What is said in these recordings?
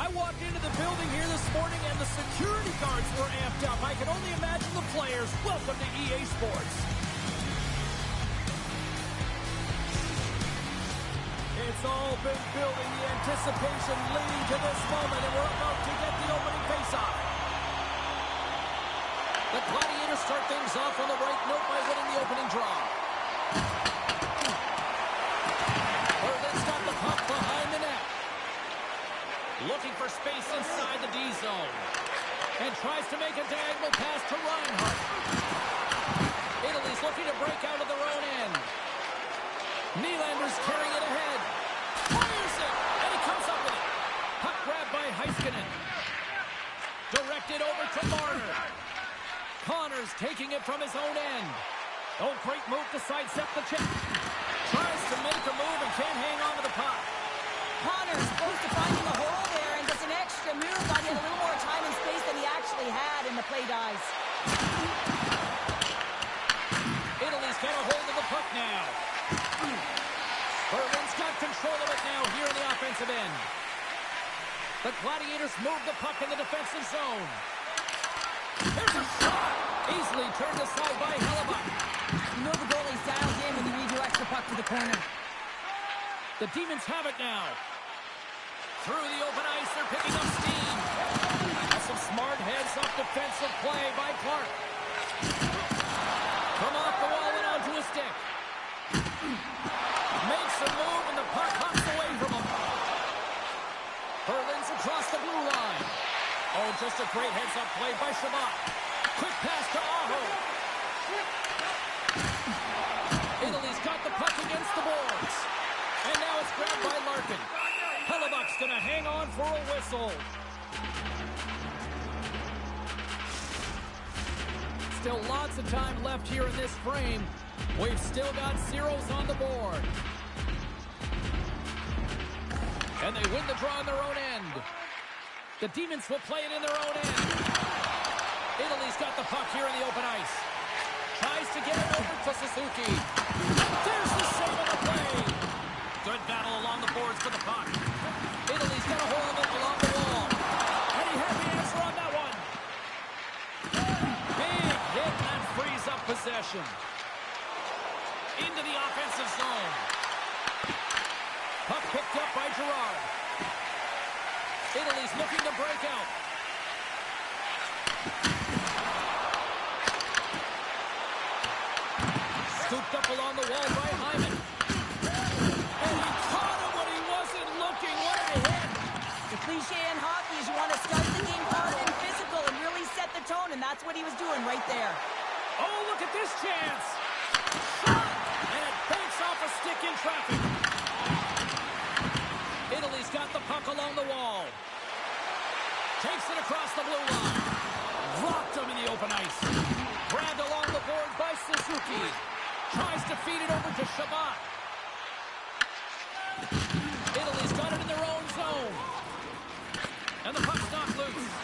I walked into the building here this morning and the security guards were amped up. I can only imagine the players. Welcome to EA Sports. It's all been building, the anticipation leading to this moment, and we're about to get the opening faceoff. The Gladiators start things off on the right note by winning the opening draw. Berlin's got the puck behind the net. Looking for space inside the D zone. And tries to make a diagonal pass to Reinhardt. Italy's looking to break out of their own end. Nylander's carrying it ahead. Fires it! And he comes up with it. Puck grabbed by Heiskanen. Directed over to Marner. Connors taking it from his own end. Oh, great move to sidestep the check. Tries to make a move and can't hang on to the puck. Connors close to finding a hole there and gets an extra move. Got in a little more time and space than he actually had, and the play dies. Italy's got a hold of the puck now. Berlin's got control of it now here in the offensive end. The Gladiators move the puck in the defensive zone. There's a shot! Easily turned aside by Hellebuck. You know the goalie's dialed in when you redirects the puck to the corner. The Demons have it now. Through the open ice, they're picking up steam. That's some smart heads-up defensive play by Clark. From off the wall and onto a stick. Makes a move and the puck hops away from him. Berlin's across the blue line. Oh, just a great heads-up play by Shabbat. Quick pass to Aho. Italy's got the puck against the boards. And now it's grabbed by Larkin. Hellebuck's going to hang on for a whistle. Still lots of time left here in this frame. We've still got zeros on the board. And they win the draw on their own end. The Demons will play it in their own end. Italy's got the puck here in the open ice. Tries to get it over to Suzuki. There's the save on the play. Good battle along the boards for the puck. Italy's got a hold of it along the wall. And he had the answer on that one. Big hit and frees up possession. Into the offensive zone. Puck picked up by Gerard. Italy's looking to break out. Scooped up along the wall by Hyman. And he caught him when he wasn't looking. What a hit. The cliche in hockey is you want to start the game hard and physical and really set the tone, and that's what he was doing right there. Oh, look at this chance. Shot! And it banks off a stick in traffic. Italy's got the puck along the wall. Takes it across the blue line. Rocked him in the open ice. Grabbed along the board by Suzuki. Tries to feed it over to Shabbat. Italy's got it in their own zone. And the puck's not loose.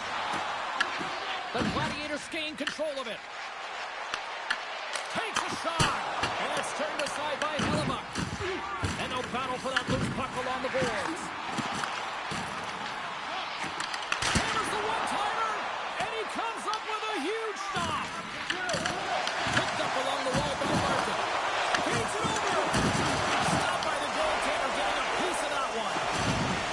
The Gladiators gain control of it. Takes a shot. And it's turned aside by Hellebuck. And no battle for that loose puck along the boards. Hammers the one-timer. And he comes up with a huge stop. Picked up along the wall by Larkin. Feeds it over. Stopped by the goaltender, getting a piece of that one.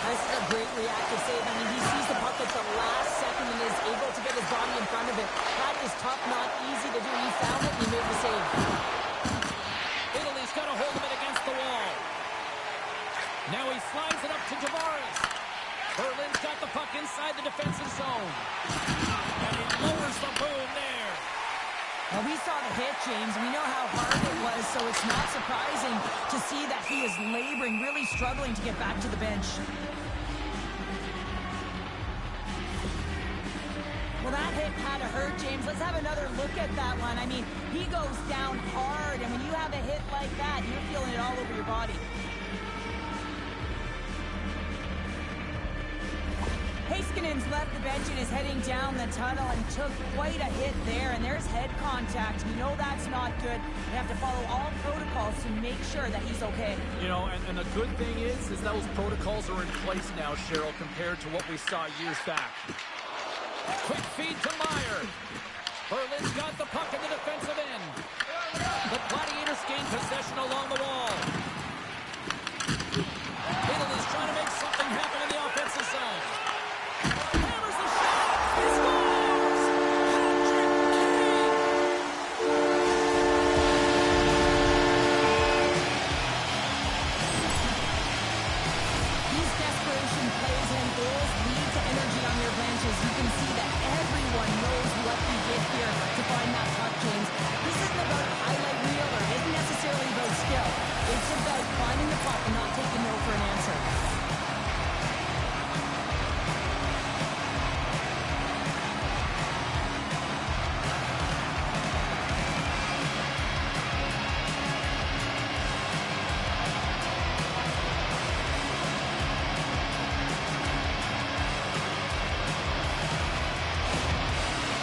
This is a great reactive save. I mean, he sees the puck at the last second and is able to get his body in front of it. That is tough, not easy to do. He found it and he made the save. Italy's got a hold of it against the wall. Now he slides it up to Tavares. Berlin's got the puck inside the defensive zone. And he lowers the boom there. Well, we saw the hit, James. We know how hard it was, so it's not surprising to see that he is laboring, really struggling to get back to the bench. Well, that hit had to hurt, James. Let's have another look at that one. I mean, he goes down hard, and when you have a hit like that, you're feeling it all over your body. Hey, Heiskanen's left the bench and is heading down the tunnel and took quite a hit there, and there's head contact. You know that's not good. They have to follow all protocols to make sure that he's okay. You know, and the good thing is those protocols are in place now, Cheryl, compared to what we saw years back. Quick feed to Meyer. Berlin's got the puck in the defensive end. The Gladiators gain possession along the wall. Italy's trying to make something happen in the offensive zone. Hammers the shot. He scores! These desperation plays and goals lead to energy on your benches. You can see that everyone knows what he did here to find that puck, James. This isn't about a highlight reel or isn't necessarily about skill. It's about finding the puck and not taking no for an answer.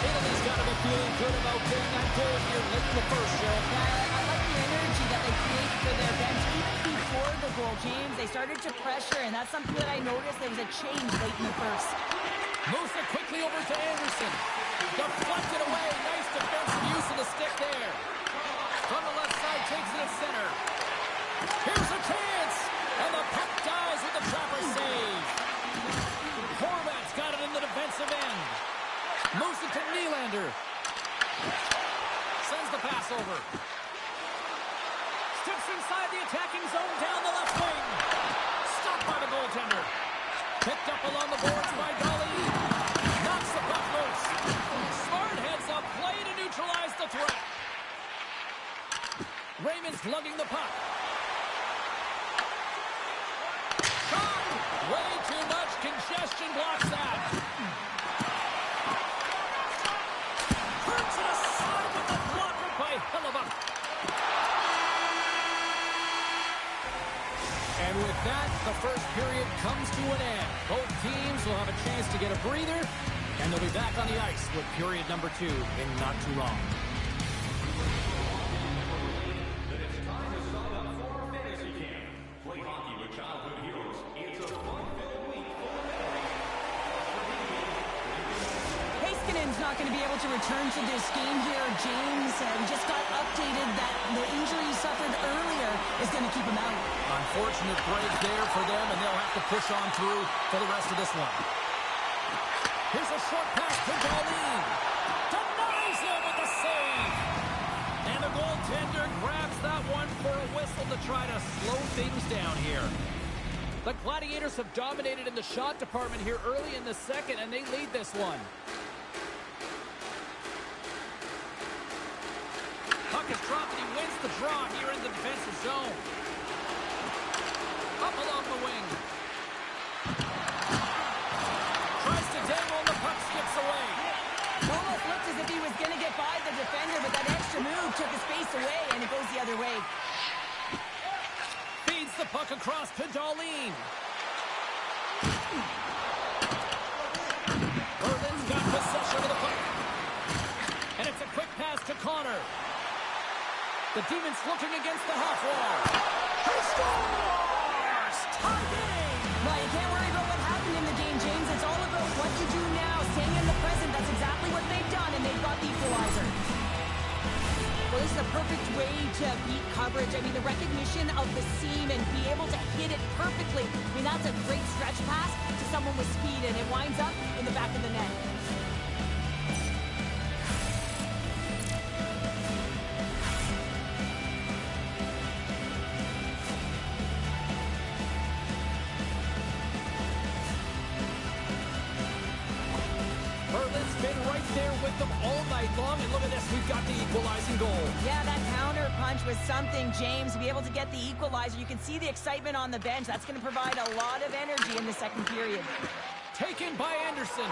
Italy's got to be feeling good about getting that goal here late in the first, Cheryl. Yeah, I like the energy that they create for their bench. Even before the goal, James, they started to pressure, and that's something that I noticed. There was a change late in the first. Moves it quickly over to Anderson. Deflected away. Nice defensive use of the stick there. From the left side, takes it at center. Here's a chance. And the puck dies with the trapper save. Horvat's got it in the defensive end. Moves it to Nylander. Sends the pass over. Steps inside the attacking zone down the left wing. Stopped by the goaltender. Picked up along the boards by Dolly. Knocks the puck loose. Smart heads up play to neutralize the threat. Raymond's lugging the puck. Shot! Way too much congestion blocks that. Hurts it aside with the blocker by Hellebuyck. And with that, the first period comes to an end. Both teams will have a chance to get a breather, and they'll be back on the ice with period number 2 in not too long. It's time to sign up for fantasy camp. Play hockey with childhood heroes. It's a fun-filled week full of Heiskanen's not going to be able to return to this game here, James. We just got updated that the injury he suffered earlier is going to keep him out. Unfortunate break there for them, and they'll have to push on through for the rest of this one. Here's a short pass to Darlene. Denies him with the save. And the goaltender grabs that one for a whistle to try to slow things down here. The Gladiators have dominated in the shot department here early in the second, and they lead this one. Puck is dropped, and he wins the draw here in the defensive zone. Up along the wing. Tries to dangle, and the puck skips away. Almost looked as if he was going to get by the defender, but that extra move took his face away, and it goes the other way. Feeds the puck across to Darlene. Berlin's got possession of the puck. And it's a quick pass to Connor. The Demons looking against the half wall. He scores! Tie game! Well, you can't worry about what happened in the game, James. It's all about what you do now, staying in the present. That's exactly what they've done, and they've got the equalizer. Well, this is a perfect way to beat coverage. I mean, the recognition of the seam and be able to hit it perfectly. I mean, that's a great stretch pass to someone with speed, and it winds up in the back of the net. Berlin's been right there with them all night long, and look at this, we've got the equalizing goal. Yeah, that counter punch was something, James. To be able to get the equalizer, you can see the excitement on the bench. That's going to provide a lot of energy in the second period. Taken by Anderson.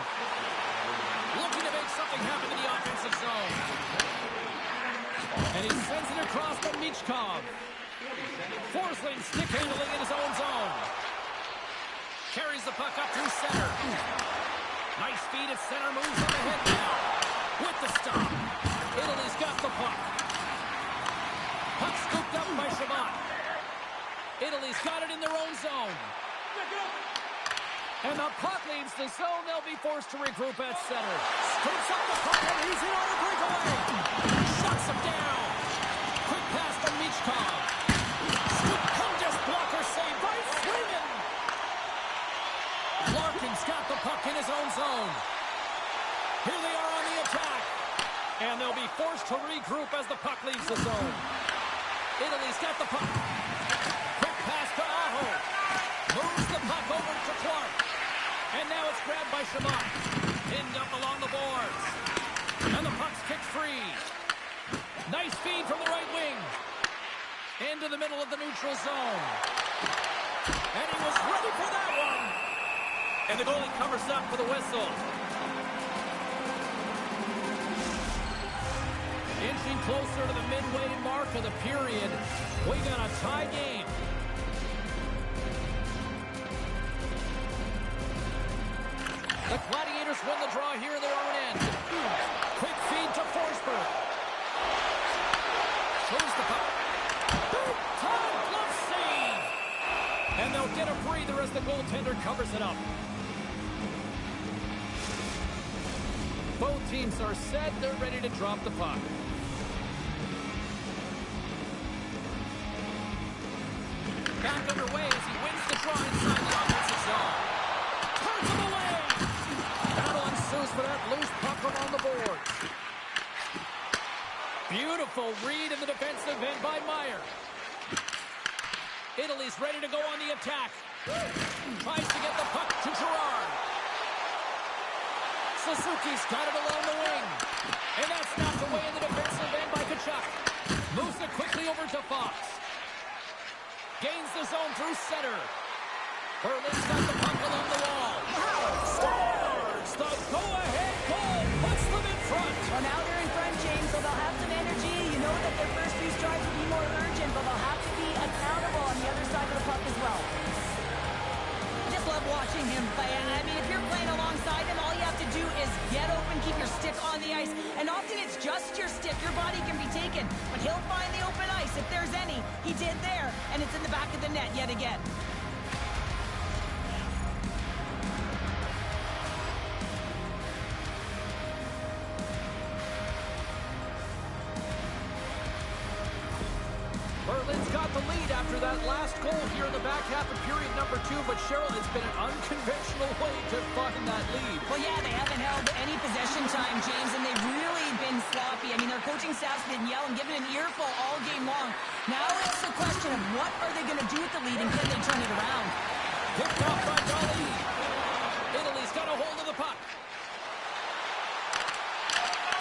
Looking to make something happen in the offensive zone. And he sends it across to Michkov. Forsling stick handling in his own zone. Carries the puck up through center. Nice feed at center, moves on the head now. With the stop. Italy's got the puck. Puck scooped up by Shabbat. Italy's got it in their own zone. And the puck leaves the zone. They'll be forced to regroup at center. Scoops up the puck, and he's in on the breakaway. Shuts him down. Quick pass to Michkov. Stupendous blocker save by Sweden. Larkin's got the puck in his own zone. Here they are on the attack. And they'll be forced to regroup as the puck leaves the zone. Italy's got the puck. Quick pass to Aho. Moves the puck over to Clark. And now it's grabbed by Shabbat. Pinned up along the boards. And the puck's kicked free. Nice feed from the right wing. Into the middle of the neutral zone. And he was ready for that one. And the goalie covers up for the whistle. Inching closer to the midway mark of the period. We got a tie game. The Gladiators win the draw here in their own end. Quick feed to Forsberg. Shows the puck. Big-time glove save. And they'll get a breather as the goaltender covers it up. Both teams are set. They're ready to drop the puck. Back underway as he wins the draw inside the offensive zone. Turns him away. Battle ensues for that loose puck around the board. Beautiful read in the defensive end by Meyer. Italy's ready to go on the attack. Tries to get the puck to Gerard. Suzuki's got it along the wing. And that's knocked away in the defensive end by Kachuk. Moves it quickly over to Fox. Gains the zone through center. Berlin's got the puck along the wall. Scores! The go-ahead goal puts them in front. Well, now they're in front, James, so they'll have some energy. You know that their first few strides will be more urgent, but they'll have to be accountable on the other side of the puck as well. I just love watching him play. I mean, if you're playing alongside him, all you have to do is get open, keep your stick on the ice. And often it's just your stick. Your body can be taken, but he'll find the open ice if there's any. He did there, and it's in the back of the net yet again. Berlin's got the lead after that last goal here in the back half of period number 2, but Cheryl, it's been an unconventional way to find that lead. Well, yeah, they haven't held any possession time, James, and they've really been sloppy. I mean, their coaching staff's been yelling, giving an earful all game long. Now it's the question of what are they going to do with the lead, and can they turn it around? Picked off by Dali. Italy's got a hold of the puck.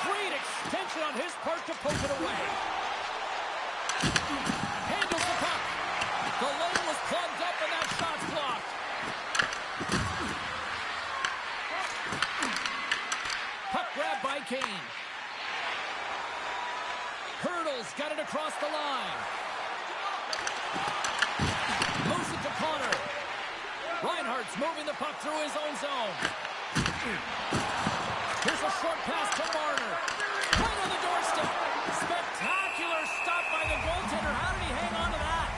Great extension on his part to poke it away. Handles the puck. The lane was plugged up and that shot's blocked. Puck grabbed by Kane. Hurdles got it across the line. Moves it to Connor. Reinhardt's moving the puck through his own zone. Here's a short pass to Marner. Right on the doorstep. Spectacular stop by the goaltender. How did he hang on to that?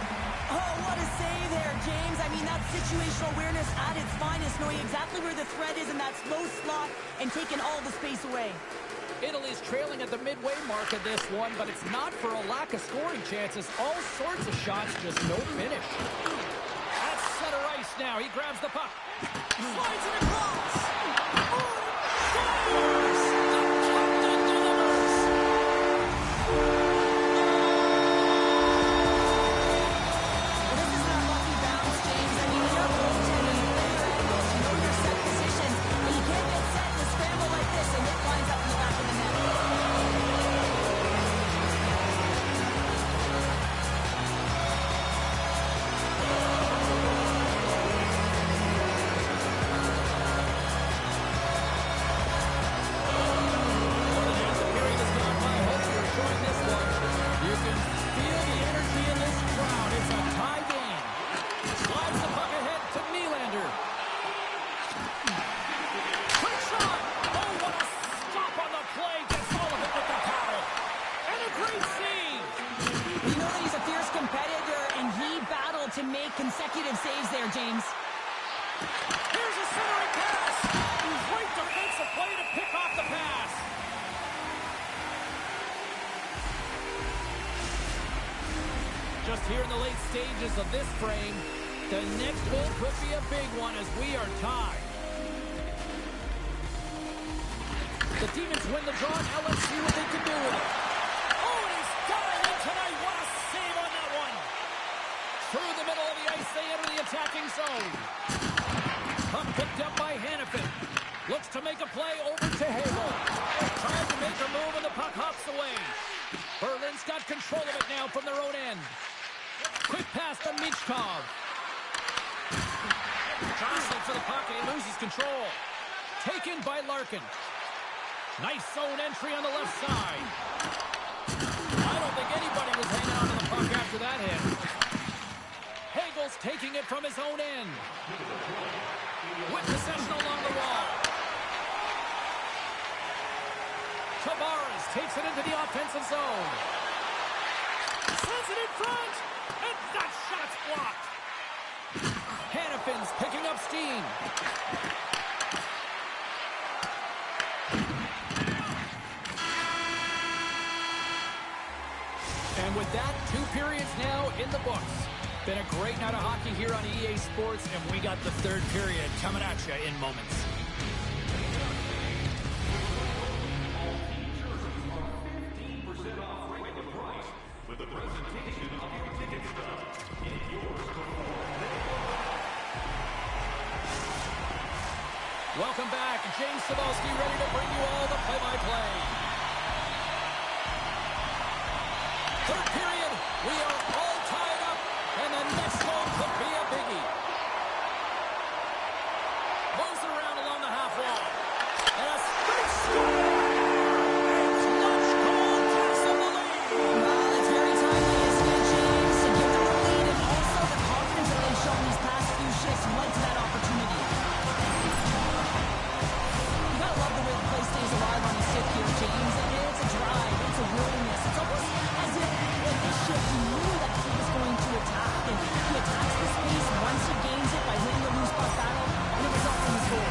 Oh, what a save there, James. I mean, that's situational awareness at its finest, knowing exactly where the threat is in that slow slot and taking all the space away. Italy's trailing at the midway mark of this one, but it's not for a lack of scoring chances. All sorts of shots, just no finish. At center ice now. He grabs the puck. Slides it across. Scores! just here in the late stages of this frame. The next goal could be a big one as we are tied. The Demons win the draw. Now let's see what they can do with it. Oh, and he's dialed in tonight. What a save on that one. Through the middle of the ice, they enter the attacking zone. Puck picked up by Hannafin. Looks to make a play over to Hagel. Trying to make a move, and the puck hops away. Berlin's got control of it now from their own end. Quick pass to Michkov. Jostling for the puck, and he loses control. Taken by Larkin. Nice zone entry on the left side. I don't think anybody was hanging on to the puck after that hit. Hagel's taking it from his own end. With possession along the wall. Tavares takes it into the offensive zone. Sends it in front. And that shot's blocked. Hannafin's picking up steam. And with that, 2 periods now in the books. Been a great night of hockey here on EA Sports, and we got the 3rd period coming at you in moments. All team jerseys are 15% off regular price with the presentation of your ticket stub. Get yours before they go. Welcome back. James Cebulski ready to bring you all the play-by-play. 3rd period, we are all tied up, and the next goal could be a biggie. Moves it around along the half wall. And a straight score! It's Lunch goal takes him the lead. Well, it's very timely, isn't it, James, to give them the lead and also the confidence that they've shown these past few shifts led to that opportunity. You gotta love the way the play stays alive on the stick here, James. It's a drive, it's a willingness. It's almost as if in this shift he knew that he was going to attack, and he attacks the space once he gains it by winning the loose puck battle, and it results in his goal.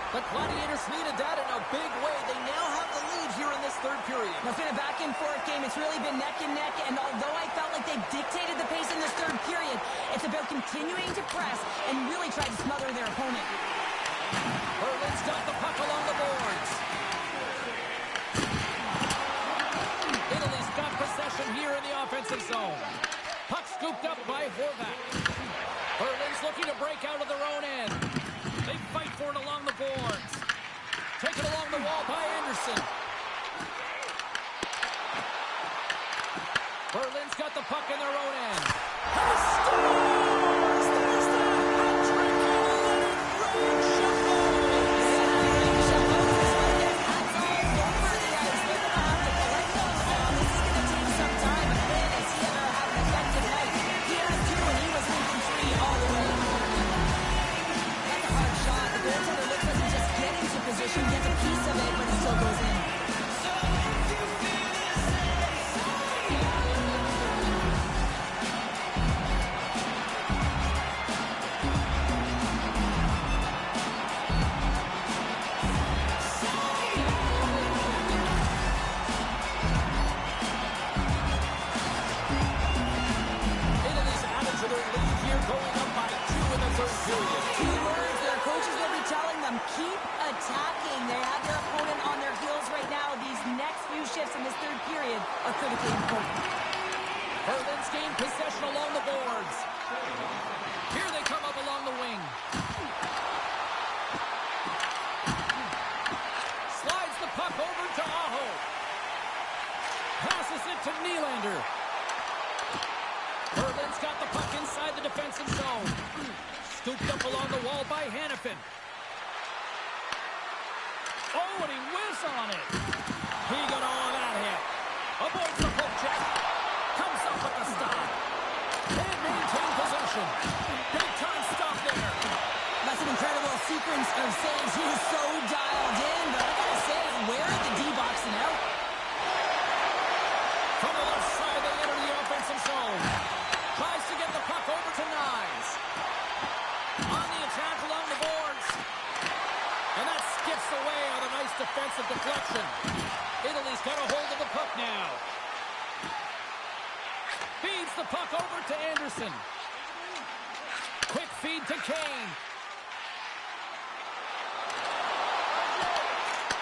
The Gladiators needed that in a big way. They now have the lead here in this 3rd period. It's been a back-and-forth game. It's really been neck and neck, and although I felt like they've dictated the pace in this 3rd period, it's about continuing to press and really try to smother their opponent. Berlin's got the puck along the boards. Italy's got possession here in the offensive zone. Puck scooped up by Horvath. Berlin's looking to break out of their own end. They fight for it along the boards. Taken along the wall by Anderson. Berlin's got the puck in their own end. And he scores! There's the hat-trick of Leonard Rangel! That's all over the ice. They're going to have to collect those down. This is going to take some time, but man, I see they're having an effective night. He has 2, and he was leading 3 all the way. That's a hard shot. The goaltender looks like he just gets into position, gets a piece of it, but it still goes in. Italy's added to their lead here, going up by 2 in the 3rd period. 2 words their coaches will be telling them: keep attacking. They have their opponent on their heels right now. These next few shifts in this 3rd period are critically important. Berlin's gained possession along the boards. Here they come up along the wing. Slides the puck over to Aho. Passes it to Nylander. Berlin's got the puck inside the defensive zone. Scooped up along the wall by Hannafin. Oh, and he whiffs on it. He got all of that hit. Avoids the poke check. Comes up with the stop. And maintain possession. Big time stop there. That's an incredible sequence of saves. He is so dialed in, but I gotta say, where are the D-boxing out? From the left side, they enter the offensive zone. Tries to get the puck over to Nyes. defensive deflection. Italy's got a hold of the puck now. Feeds the puck over to Anderson. Quick feed to Kane.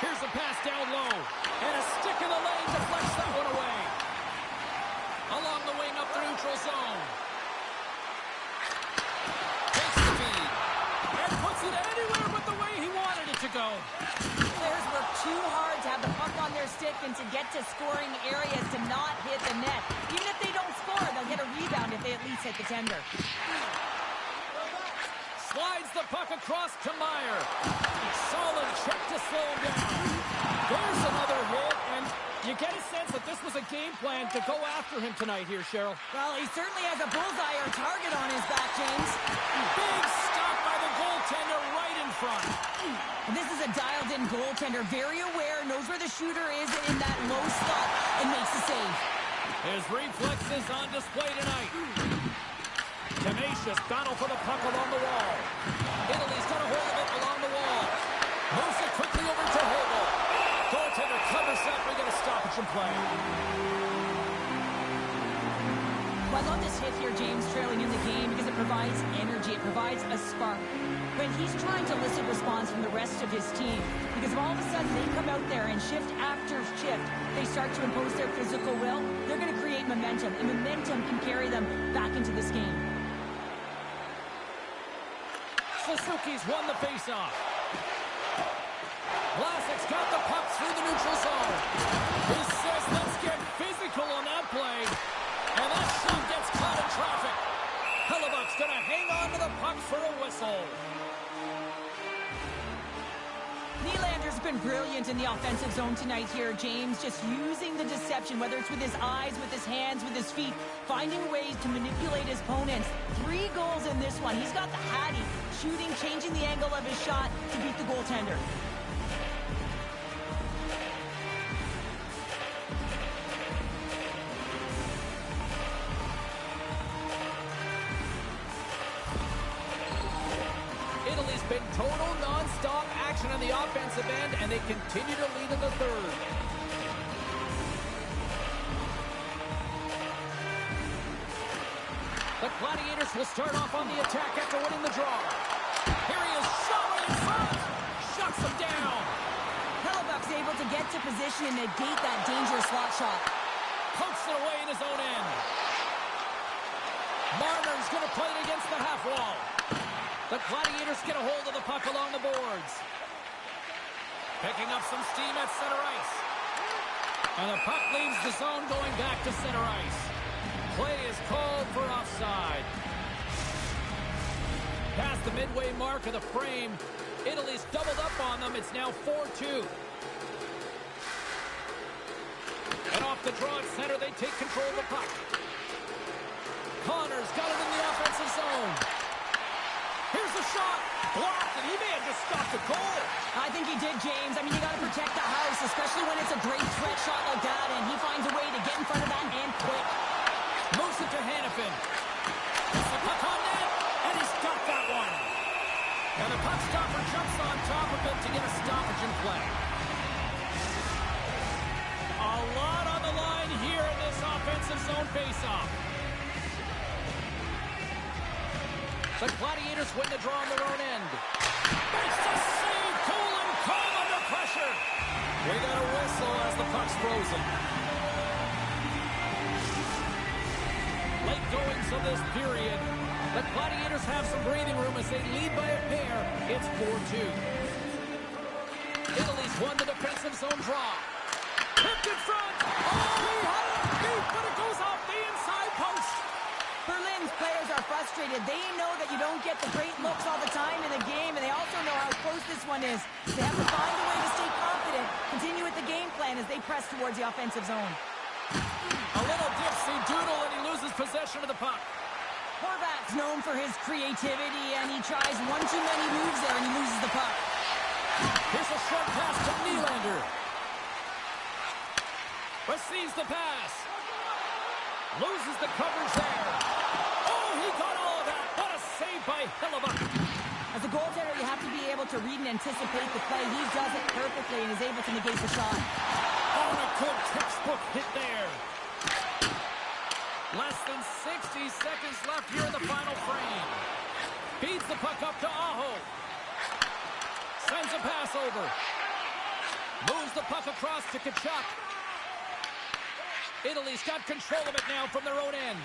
Here's a pass down low. And a stick in the lane deflects that one away. Along the wing up the neutral zone. Takes the feed. And puts it anywhere but the way he wanted it to go. Players work too hard to have the puck on their stick and to get to scoring areas to not hit the net. Even if they don't score, they'll get a rebound if they at least hit the tender. Slides the puck across to Meyer. Solid check to slow him down. There's another hit, and you get a sense that this was a game plan to go after him tonight here, Cheryl. Well, he certainly has a bullseye or target on his back, James. Big stop by the goaltender right in front. And this is a dialed-in goaltender, very aware, knows where the shooter is in that low slot, and makes the save. His reflexes on display tonight. Tenacious battle for the puck along the wall. Italy's got a hold of it along the wall. Moves it quickly over to Hagel. Goaltender covers up. We get a stoppage in play. Well, I love this hit here, James, trailing in the game because it provides energy. It provides a spark. When he's trying to elicit response from the rest of his team, because if all of a sudden they come out there and shift after shift, they start to impose their physical will, they're going to create momentum, and momentum can carry them back into this game. Suzuki's won the faceoff. Vlasic's got the puck through the neutral zone. He says, let's get physical on that play. And that shot gets caught in traffic. Hellebuck's going to hang on to the puck for a whistle. Nylander's been brilliant in the offensive zone tonight here, James, just using the deception, whether it's with his eyes, with his hands, with his feet, finding ways to manipulate his opponents. 3 goals in this one. He's got the Hattie, shooting, changing the angle of his shot to beat the goaltender. Italy's been total non-stop action on the offensive end, and they continue to lead in the third. The Gladiators will start off on the attack after winning the draw. Here he is, shot right in front. Shuts him down. Hellebuck's able to get to position and negate that dangerous slot shot. Pokes it away in his own end. Marner's going to play it against the half wall. The Gladiators get a hold of the puck along the boards. Picking up some steam at center ice. And the puck leaves the zone going back to center ice. Play is called for offside. Past the midway mark of the frame. Italy's doubled up on them. It's now 4-2. And off the draw at center, they take control of the puck. Connor's got it in the offensive zone. Here's the shot. Blocked, and he may have just stopped the goal. I think he did, James. I mean, you got to protect the house, especially when it's a great threat shot like that, and he finds a way to get in front of that and quick. Moves it to Hannafin. Gets the puck on net, and he's got that one. And the puck stopper jumps on top of it to get a stoppage in play. A lot on the line here in this offensive zone faceoff. The Gladiators win the draw on their own end. Makes the save, cool and calm under pressure. We got a whistle as the puck's frozen. Late goings of this period. The Gladiators have some breathing room as they lead by a pair. It's 4-2. Italy's won the defensive zone draw. Tipped in front. Oh, he had it beat, but it goes off the inside post. Berlin's players are frustrated. They know that you don't get the great looks all the time in the game, and they also know how close this one is. They have to find a way to stay confident, continue with the game plan as they press towards the offensive zone. A little dipsy doodle, and he loses possession of the puck. Horvat's known for his creativity, and he tries one too many moves there, and he loses the puck. Here's a short pass to Nylander. Receives the pass. Loses the coverage there. Oh, he got all of that. What a save by Hellebuck. As a goaltender, you have to be able to read and anticipate the play. He does it perfectly and is able to negate the shot. Oh, and a good textbook hit there. Less than 60 seconds left here in the final frame. Feeds the puck up to Aho. Sends a pass over. Moves the puck across to Tkachuk. Italy's got control of it now from their own end.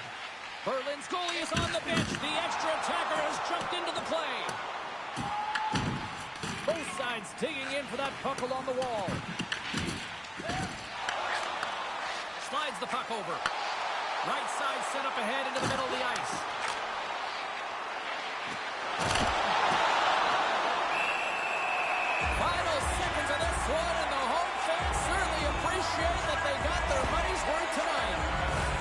Berlin's goalie is on the bench. The extra attacker has jumped into the play. Both sides digging in for that puck along the wall. Slides the puck over. Right side set up ahead into the middle of the ice. Final seconds of this one, and the home fans certainly appreciate that they got their money's worth tonight.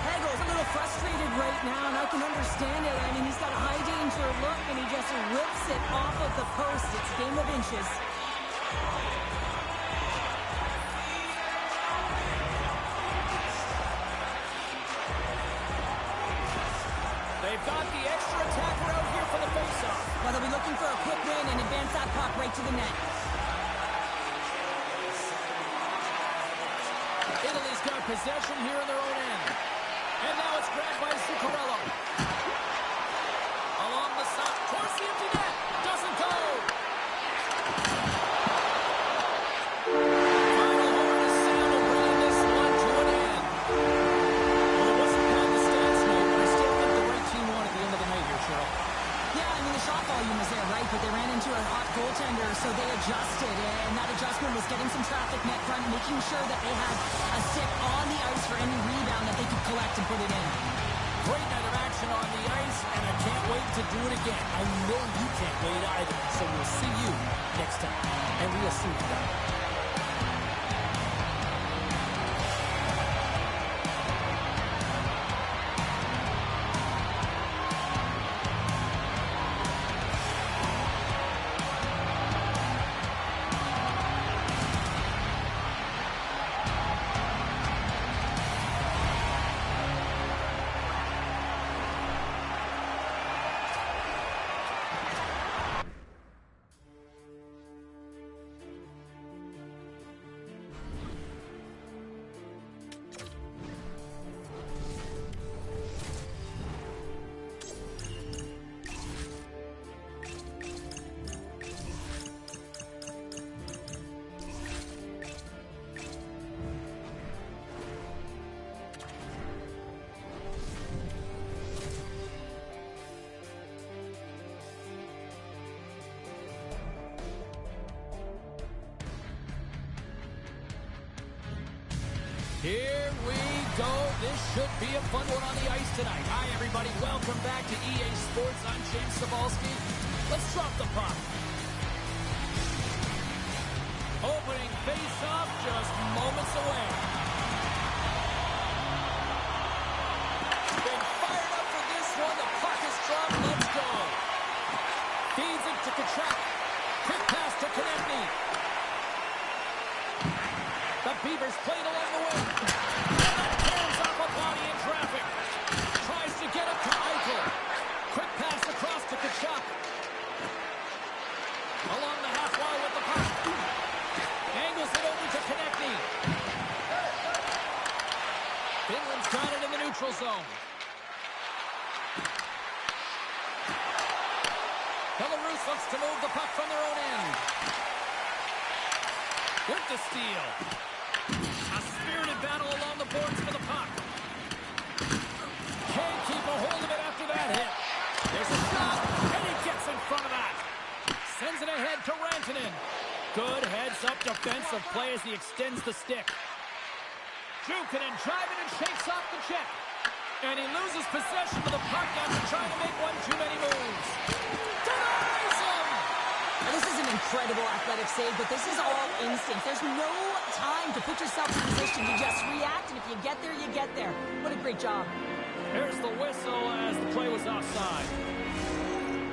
Hegel's a little frustrated right now, and I can understand it. I mean, he's got a high danger look, and he just rips it off of the post. It's a game of inches. They've got the extra attacker out here for the faceoff. Well, they'll be looking for a quick win and advance that puck right to the net. Italy's got possession here in their own end. And now it's grabbed by Zuccarello. Along the side, towards the empty net. Doesn't go. Final horn is sounded, bringing this one to an end. Well, it wasn't quite the stats note, but I still think the right team won at the end of the night here, Cheryl. Yeah, I mean, the shot volume was there, right? But they ran into a hot goaltender, so they adjusted. And that adjustment was getting some traffic net front, making sure that they had a stick on the ice for any rebound that they could collect and put it in. Great night of action on the ice, and I can't wait to do it again. I know you can't wait either. So we'll see you next time. And we'll see you then. Here we go. This should be a fun one on the ice tonight. Hi, everybody. Welcome back to EA Sports. I'm James Cebulski. Let's drop the puck. Opening face-off just moments away. Been fired up for this one. The puck is dropped. Let's go. Feeds it to Tkachuk. Quick pass to Konechny. The Beavers played along the way. And that tears off a body in traffic. Tries to get it to Eichel. Quick pass across to Tkachuk. Along the half wall with the puck. Angles it over to Konechny. Finland's got it in the neutral zone. Belarus looks to move the puck from their own end. With the steal. A spirited battle along the boards for the puck. Can't keep a hold of it after that hit. There's a shot, and he gets in front of that. Sends it ahead to Rantanen. Good heads-up defensive play as he extends the stick. Jukinen driving and shakes off the check. And he loses possession of the puck after trying to make one too many moves. Denies him! Now, this is an incredible athletic save, but this is all instinct. There's no time to put yourself in position. You just react, and if you get there, you get there. What a great job. Here's the whistle as the play was offside.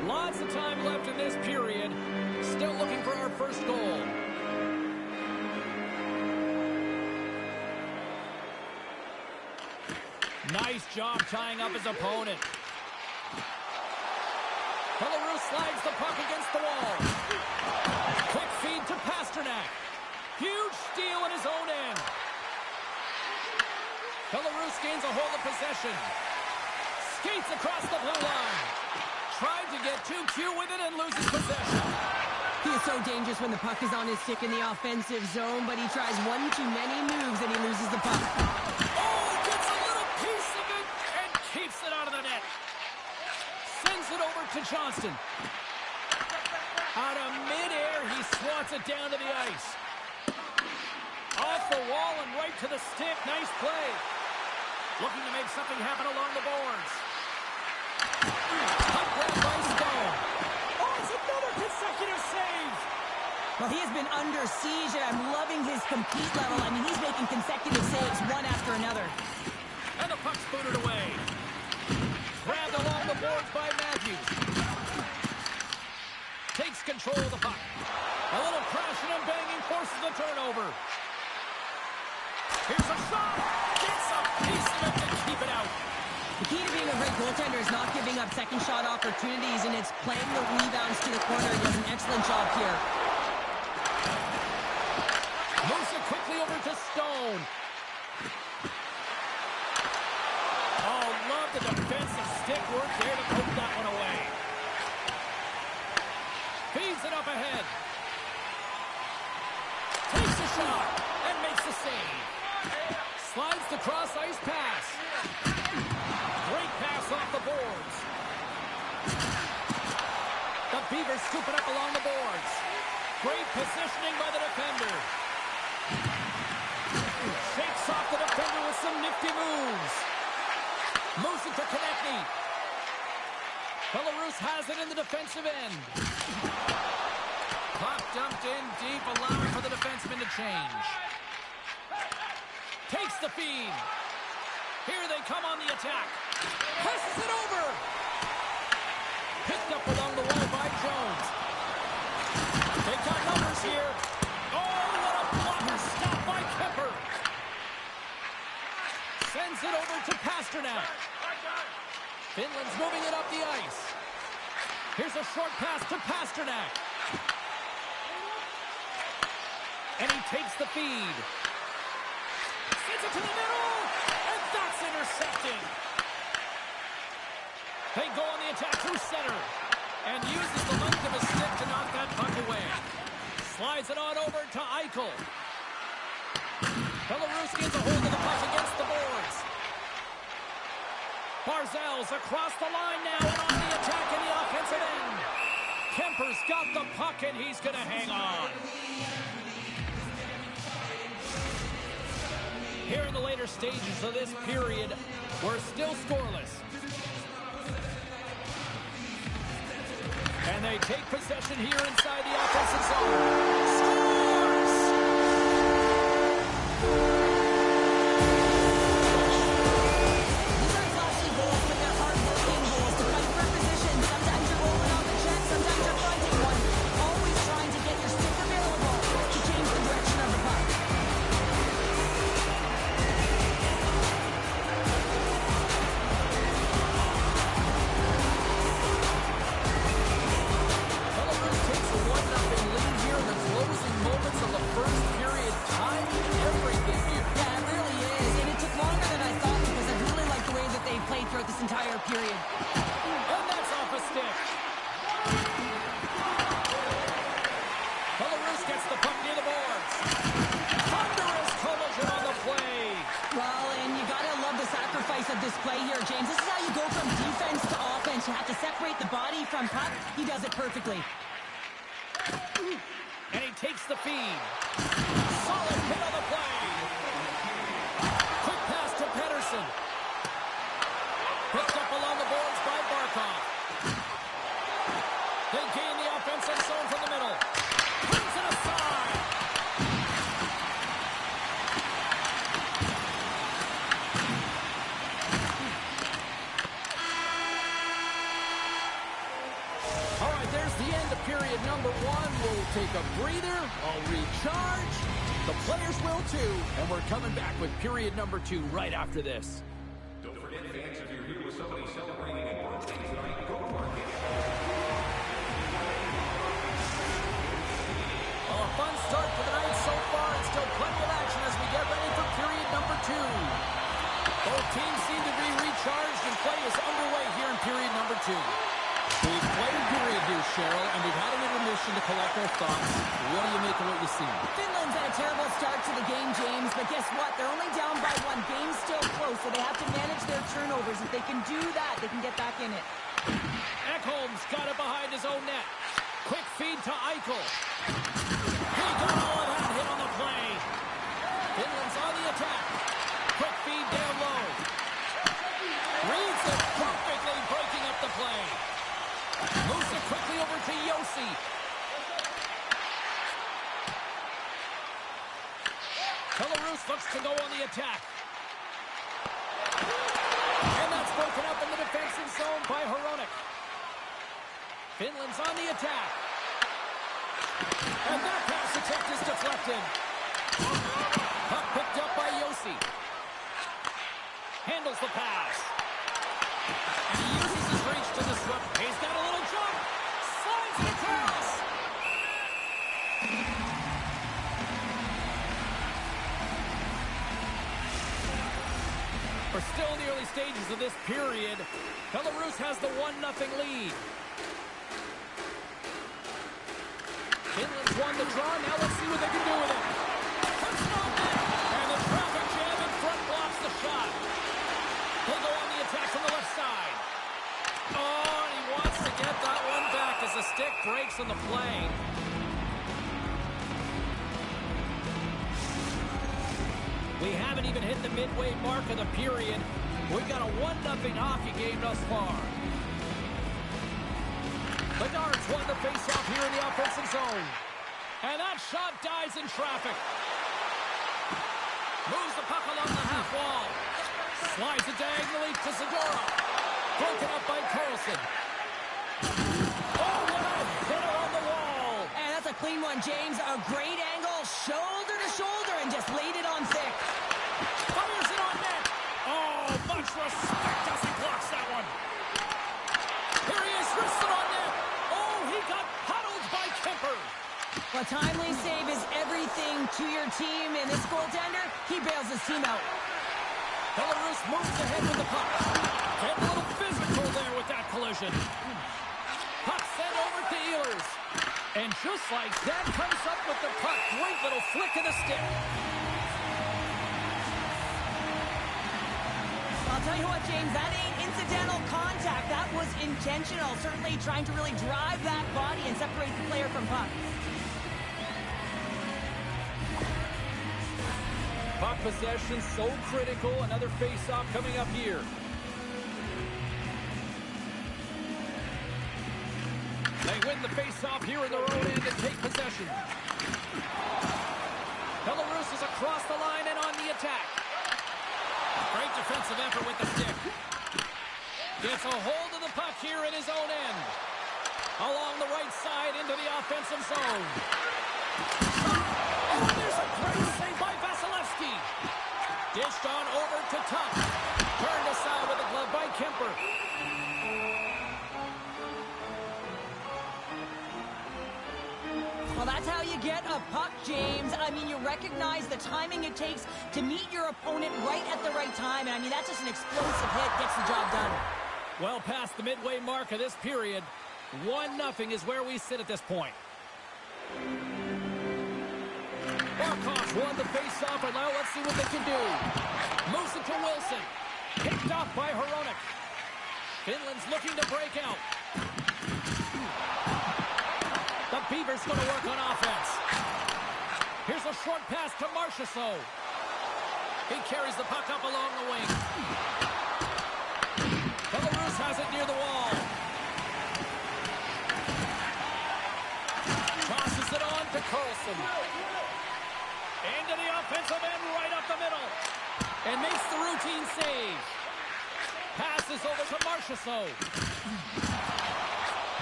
Lots of time left in this period. Still looking for our first goal. Nice job tying up his opponent. Belarus Slides the puck against the wall. Quick feed to Pasternak. Huge steal in his own end. Belarus gains a hold of possession. Skates across the blue line. Tried to get too cute with it and loses possession. He is so dangerous when the puck is on his stick in the offensive zone, but he tries one too many moves and he loses the puck. Oh, gets a little piece of it and keeps it out of the net. Sends it over to Johnston. Out of midair, he swats it down to the ice. Off the wall and right to the stick. Nice play. Looking to make something happen along the boards. Puck grabbed by Stone. Oh, it's another consecutive save. Well, he has been under siege, and I'm loving his compete level. I mean, he's making consecutive saves one after another. And the puck's booted away. Grabbed along the boards by Matthews. Takes control of the puck. A little crashing and banging forces the turnover. Here's a shot. Gets a piece of it to keep it out. The key to being a great goaltender is not giving up second shot opportunities, and it's playing the rebounds to the corner. He does an excellent job here. Moves it quickly over to Stone. Oh, love the defensive stick work there to poke that one away. Feeds it up ahead. Takes a shot and makes the save. Slides the cross-ice pass. Great pass off the boards. The Beavers scoop it up along the boards. Great positioning by the defender. Shakes off the defender with some nifty moves. Moves it to Konechny. Belarus has it in the defensive end. Puck dumped in deep, allowing for the defenseman to change. Takes the feed. Here they come on the attack. Passes it over. Picked up along the wall by Jones. They got numbers here. Oh, what a blocker stop by Kemper. Sends it over to Pasternak. Finland's moving it up the ice. Here's a short pass to Pasternak. And he takes the feed. Sends it to the middle. And that's intercepted. They go on the attack through center. And uses the length of his stick to knock that puck away. Slides it on over to Eichel. Belarus gets a hold of the puck against the boards. Barzell's across the line now and on the attack in the offensive end. Kemper's got the puck and he's going to hang on. Here in the later stages of this period, we're still scoreless. And they take possession here inside the offensive zone. Scores! These aren't flashy goals, but they're hard-working goals to fight for position. Sometimes you're rolling on the check, sometimes you're fronting one. Always trying to get your stick available to change the direction of the puck. Belarus takes a 1-0 lead here in the closing moments of the first period, tying everything here. Yeah, it really is, and it took longer than I thought because I really like the way that they played throughout this entire period. And that's off a stick. Belarus gets the puck near the boards. Thunderous collision on the play. Well, and you gotta love the sacrifice of this play here, James. This is how you go from defense to offense. You have to separate the body from puck. He does it perfectly. And he takes the feed. Solid hit on the play. Quick pass to Pedersen. Picked up along the boards by Barkov. They gain the offensive zone from the middle. Brings it aside. All right, there's the end of period number one. We'll take a breather. I'll recharge. The players will too. And we're coming back with period number two right after this. Don't forget, fans, if you're here with somebody celebrating a birthday tonight, go to our game. your thoughts? What do you make of what you see? Finland's had a terrible start to the game, James, but guess what? They're only down by one. Game's still close, so they have to manage their turnovers. If they can do that, they can get back in it. Ekholm's got it behind his own net. Quick feed to Eichel. He got all of that hit on the play. Finland's on the attack. Quick feed down low. Reads it perfectly, breaking up the play. Moves it quickly over to Yossi. Belarus looks to go on the attack. And that's broken up in the defensive zone by Hronek. Finland's on the attack. And that pass attempt is deflected. Puck picked up by Yossi. Handles the pass. And he uses his reach to disrupt. He's got a little jump. Slides it across. We're still in the early stages of this period. Belarus has the 1-0 lead. Finland's won the draw. Now let's see what they can do with it. And the traffic jam in front blocks the shot. He'll go on the attack from the left side. Oh, and he wants to get that one back as the stick breaks on the play. We haven't even hit the midway mark of the period. We've got a 1-0 hockey game thus far. Bedard's won the faceoff here in the offensive zone. And that shot dies in traffic. Moves the puck along the half wall. Slides it diagonally to Zadorov. Broken up by Carlson. Oh, what a hitter on the wall. And that's a clean one, James. A great angle, shoulder to shoulder, and just laid it on thick. Fires it on net. Oh, much respect as he blocks that one. Here he is, wristed on net. Oh, he got puddled by Kemper. A timely save is everything to your team, and this goaltender, he bails his team out. Belarus moves ahead with the puck. Getting a little physical there with that collision. Puck sent over to Ehlers. And just like that, comes up with the puck. Great little flick of the stick. I'll tell you what, James, that ain't incidental contact. That was intentional. Certainly trying to really drive that body and separate the player from puck. Puck possession so critical. Another face-off coming up here. They win the face-off here in their own end and take possession. Belarus is across the line and on the attack. Great defensive effort with the stick. Gets a hold of the puck here in his own end. Along the right side into the offensive zone. Oh, there's a great save by Vasilevsky. Dished on over to Tuck. Turned aside with a glove by Kemper. Well, that's how you get a puck, James. I mean, you recognize the timing it takes to meet your opponent right at the right time. And I mean, that's just an explosive hit. Gets the job done. Well past the midway mark of this period. 1-0 is where we sit at this point. Barkov's won the face-off, and now let's see what they can do. Moves it to Wilson. Picked off by Hronek. Finland's looking to break out. The Beavers going to work on offense. Here's a short pass to Marchessault. He carries the puck up along the wing. Belarus has it near the wall. Tosses it on to Carlson. Into the offensive end, right up the middle. And makes the routine save. Passes over to Marchessault.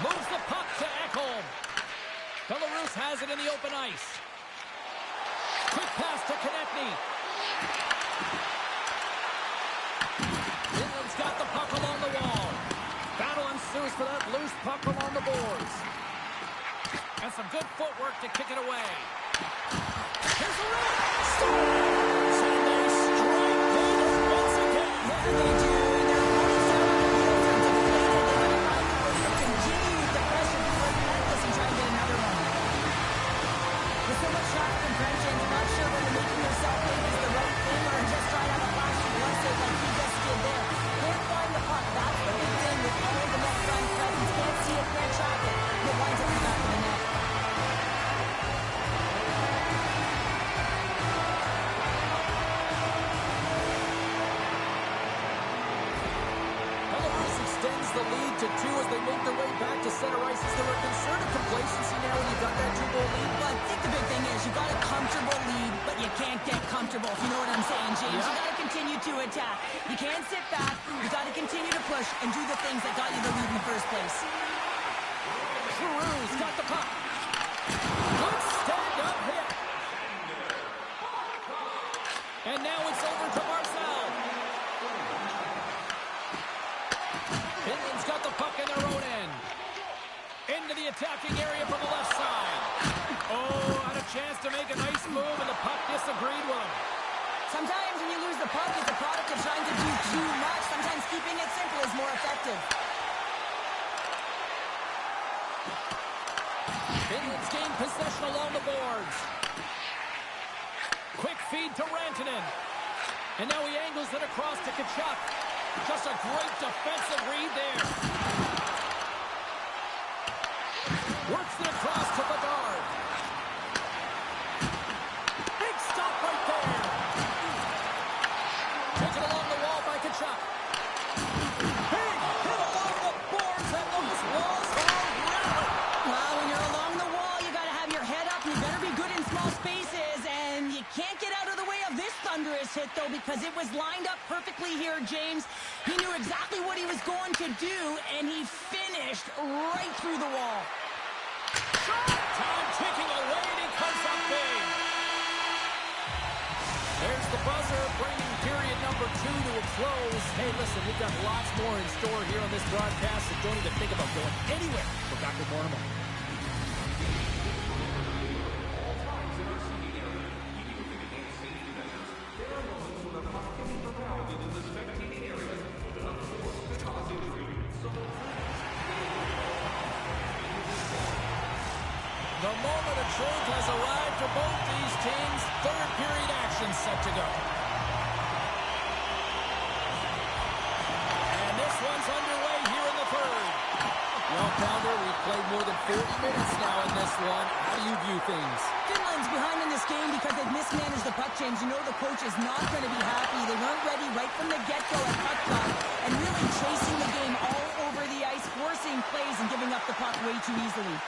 Moves the puck to Ekholm. Belarus has it in the open ice. Quick pass to Konechny. Finland's got the puck along the wall. Battle ensues for that loose puck along the boards. And some good footwork to kick it away. Here's the run. So they strike Vegas once again. What do they do? Their opponents down on the field are deflated. They got to find a way to continue with the pressure, be relentless, and try to get another one. raises the lead to 2 as they make their way back to center ice. Is there a concern of complacency now when you've got that 2-goal lead? Well, I think the big thing is you got a comfortable lead, but you can't get comfortable, if you know what I'm saying, James. Yeah. You got to continue to attack. You can't sit back. You got to continue to push and do the things that got you the lead in the first place. Giroux's got the puck. Good stand-up hit. And now it's over to Marcel. Finland's got the puck in their own end. Into the attacking area from the left side. Oh, had a chance to make a nice move, and the puck disagreed with him. Sometimes when you lose the puck, it's a product of trying to do too much. Sometimes keeping it simple is more effective. Finland's gained possession along the boards. Quick feed to Rantanen. And now he angles it across to Tkachuk. Just a great defensive read there. Works it across to Bedard. Big stop right there. Taken along the wall by Tkachuk. Big hit along the boards, and those walls are rattling. Well, when you're along the wall, you got to have your head up. You better be good in small spaces, and you can't get out of the way of this thunderous hit, though, because it was lined up perfectly here, James. He knew exactly what he was going to do, and he finished right through the wall. Time ticking away, and he comes up big. There's the buzzer, bringing period number 2 to a close. Hey, listen, we've got lots more in store here on this broadcast, so don't even think about going anywhere. We're back with more in a moment. The moment of truth has arrived for both these teams. Third period action set to go. And this one's underway here in the third. Well, Pounder, we've played more than 40 minutes now in this one. How do you view things? Finland's behind in this game because they've mismanaged the puck, James. You know the coach is not going to be happy. They weren't ready right from the get-go at puck drop and really chasing the game all over the ice, forcing plays and giving up the puck way too easily.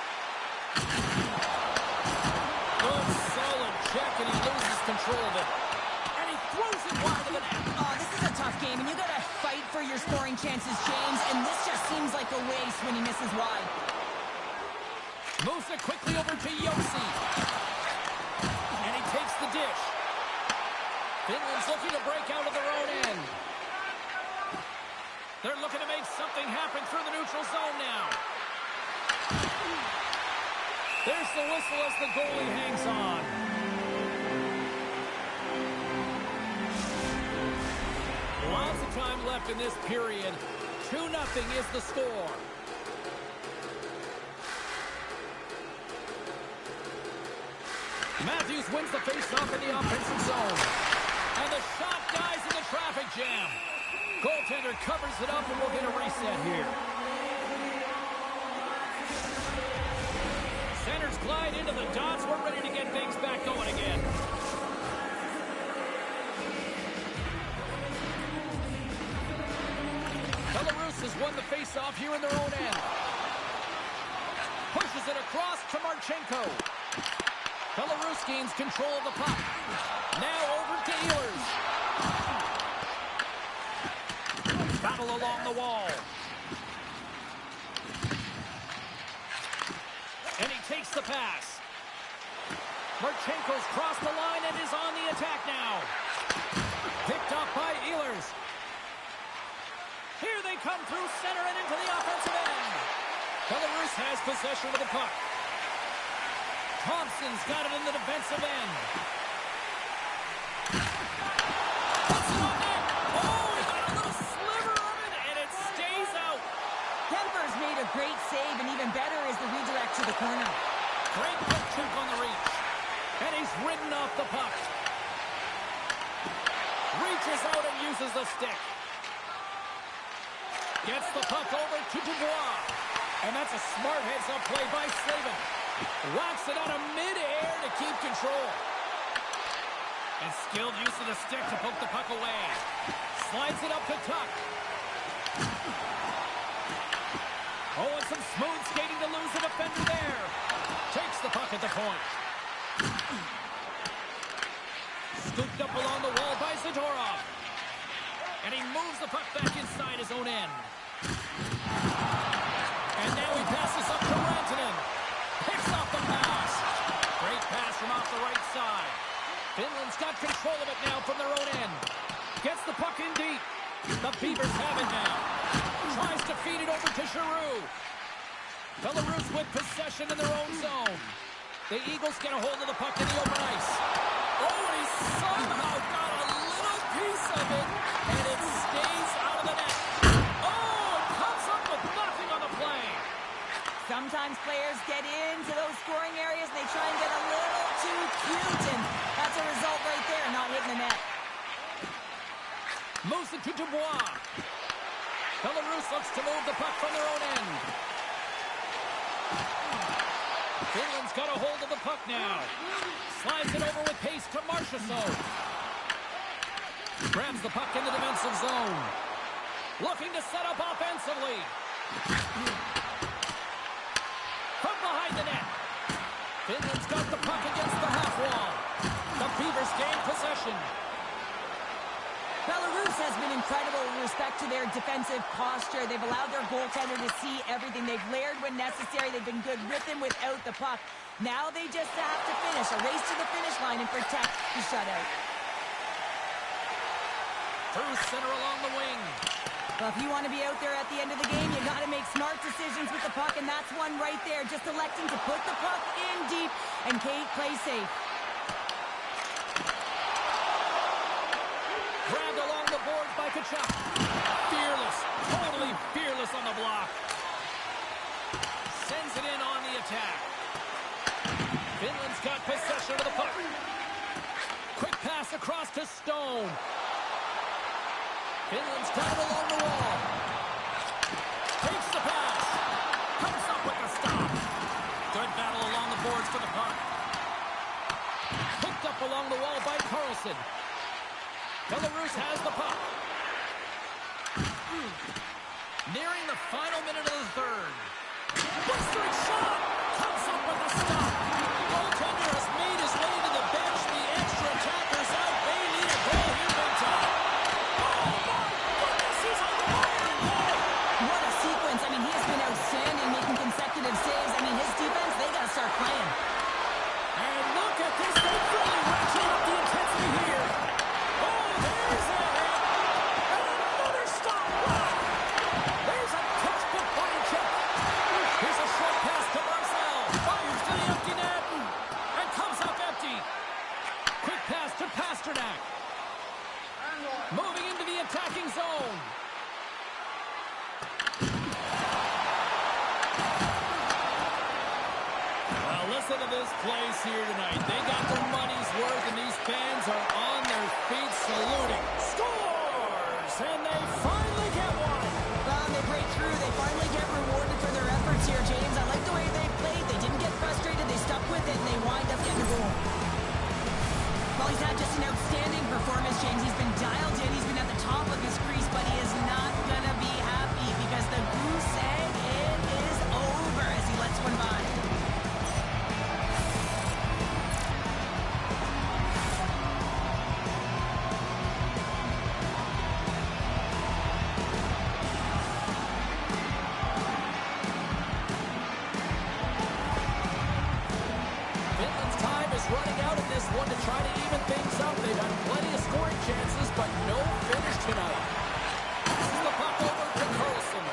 Good, solid check, and he loses control of it. And he throws it wide of the net. Oh, this is a tough game, and you got to fight for your scoring chances, James, and this just seems like a waste when he misses wide. Moves it quickly over to Yossi. And he takes the dish. Finland's looking to break out of their own end. They're looking to make something happen through the neutral zone now. There's the whistle as the goalie hangs on. Lots of time left in this period. 2-0 is the score. Matthews wins the faceoff in the offensive zone. And the shot dies in the traffic jam. Goaltender covers it up, and we'll get a reset here. Centers glide into the dots. We're ready to get things back going again. Belarus has won the faceoff here in their own end. Pushes it across to Marchenko. Belarus gains control of the puck. Now over to Ehlers. Battle along the wall. And he takes the pass. Marchenko's crossed the line and is on the attack now. Picked up by Ehlers. Here they come through center and into the offensive end. Belarus has possession of the puck. Thompson's got it in the defensive end. Puts it on net. Oh, he got a little sliver of it, and it stays out. Denver's made a great save, and even better is the redirect to the corner. Great puck chip on the reach. And he's ridden off the puck. Reaches out and uses the stick. Gets the puck over to Dubois. And that's a smart heads-up play by Slavin. Whacks it out of mid-air to keep control. And skilled use of the stick to poke the puck away. Slides it up to Tuck. Oh, and some smooth skating to lose a defender there. Takes the puck at the point. Scooped up along the wall by Zadorov. And he moves the puck back inside his own end. And now he passes up to Rantanen. Picks off the pass. Great pass from off the right side. Finland's got control of it now from their own end. Gets the puck in deep. The Beavers have it now. Tries to feed it over to Giroux. Belarus with possession in their own zone. The Eagles get a hold of the puck in the open ice. Oh, and he somehow got a little piece of it, and it stays out of the net. Oh, it comes up with nothing on the play. Sometimes players get into those scoring areas and they try and get a little too cute, and that's a result right there, not hitting the net. Moves it to Dubois. Belarus looks to move the puck from their own end. Finland's got a hold of the puck now. Slides it over with pace to Marchessault. Grabs the puck in the defensive zone. Looking to set up offensively. From behind the net. Finland's got the puck against the half wall. The Beavers gain possession. Belarus has been incredible with respect to their defensive posture. They've allowed their goaltender to see everything. They've layered when necessary. They've been good with and without the puck. Now they just have to finish. A race to the finish line and protect the shutout. Through center along the wing. Well, if you want to be out there at the end of the game, you got to make smart decisions with the puck, and that's one right there. Just electing to put the puck in deep and play safe. Grabbed along the boards by Kachuk. Fearless, totally fearless on the block. Sends it in on the attack. Finland's got possession of the puck. Quick pass across to Stone. Finland's got it along the wall. Takes the pass. Comes up with the stop. Good battle along the boards for the puck. Hooked up along the wall by Carlson. Belarus has the puck. Nearing the final minute of the third. Blistering shot! Comes up with a stop. Goaltender has made his way to the bench. The extra attackers out. They need a goal here big time. Oh my goodness, he's on the wire. What a sequence. I mean, he has been outstanding, making consecutive saves. I mean, his defense, they got to start playing. And look at this. They really ratchet up the intensity here. There's a hit. And another stop. Wow. There's a textbook body check. Here's a short pass to Marcel. Fires to the empty net. And comes up empty. Quick pass to Pasternak. Moving into the attacking zone. Well, listen to this place here tonight. They got their money's worth, and these fans are on their feet saluting. Scores! And they finally get one. Well, they break through. They finally get rewarded for their efforts here, James. I like the way they played. They didn't get frustrated. They stuck with it, and they wind up getting a goal. Well, he's had just an outstanding performance, James. He's been dialed in. He's been at the top of his crease, but he is not going to be happy because the goose egg, it is over as he lets one by. Finland's time is running out in this one to try to even things up. They've had plenty of scoring chances, but no finish tonight. This is the puck over to Carlson.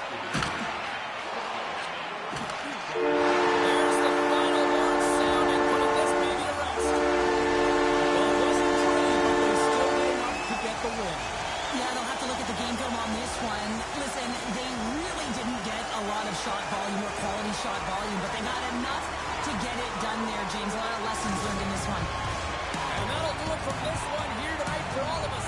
There's the final horn sounding, putting this baby to rest. Well, it wasn't pretty, but they still did enough to get the win. Yeah, they'll have to look at the game film on this one. Listen, they really didn't get a lot of shot volume or quality shot volume, but they got enough to get it done there, James. A lot of lessons learned in this one. And that'll do it from this one here tonight for all of us.